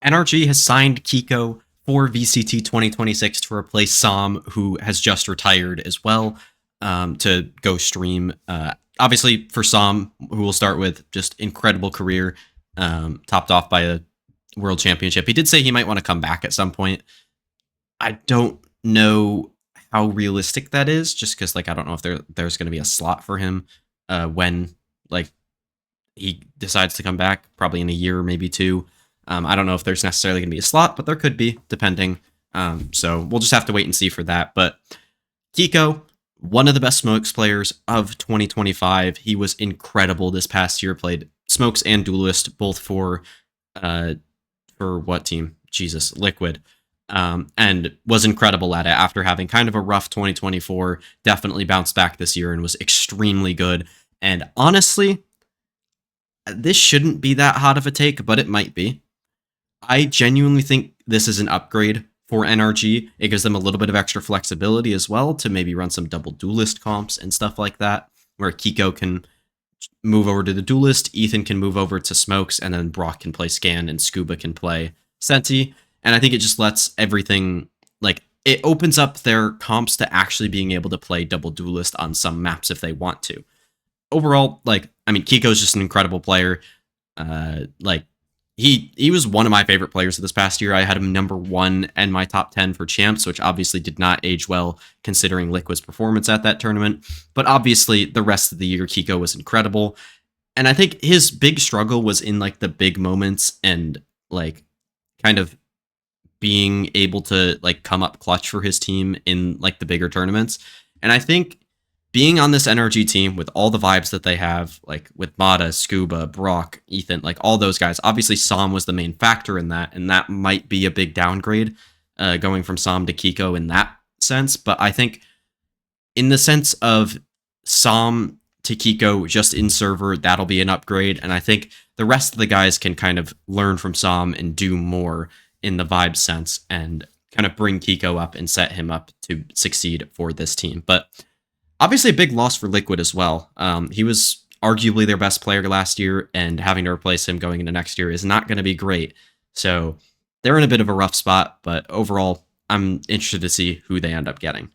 NRG has signed Keiko for VCT 2026 to replace Sam, who has just retired as well, to go stream. Obviously, for Sam, who we'll start with, just incredible career, topped off by a world championship. He did say he might want to come back at some point. I don't know how realistic that is, just because I don't know if there's going to be a slot for him when he decides to come back, probably in a year, maybe two. I don't know if there's necessarily going to be a slot, but there could be, depending. So we'll just have to wait and see for that. But Keiko, one of the best Smokes players of 2025. He was incredible this past year. Played Smokes and Duelist, both for what team? Jesus, Liquid. And was incredible at it after having kind of a rough 2024. Definitely bounced back this year and was extremely good. And honestly, this shouldn't be that hot of a take, but it might be. I genuinely think this is an upgrade for NRG. It gives them a little bit of extra flexibility as well to maybe run some double Duelist comps and stuff like that, where Keiko can move over to the Duelist, Ethan can move over to Smokes, and then Brock can play Scan and Scuba can play Senti. And I think it just lets everything, it opens up their comps to actually being able to play double Duelist on some maps if they want to. Overall, Keiko's just an incredible player. He was one of my favorite players of this past year. I had him number 1 and my top 10 for champs, which obviously did not age well considering Liquid's performance at that tournament. But obviously, the rest of the year, Keiko was incredible. And I think his big struggle was in the big moments and kind of being able to come up clutch for his team in the bigger tournaments. And I think being on this NRG team with all the vibes that they have, with Mata, Scuba, Brock, Ethan, all those guys, obviously Sam was the main factor in that, and that might be a big downgrade going from Sam to Keiko in that sense. But I think in the sense of Sam to Keiko just in server, that'll be an upgrade. And I think the rest of the guys can kind of learn from Sam and do more in the vibe sense and kind of bring Keiko up and set him up to succeed for this team. But obviously a big loss for Liquid as well. He was arguably their best player last year, and having to replace him going into next year is not going to be great. So they're in a bit of a rough spot, but overall, I'm interested to see who they end up getting.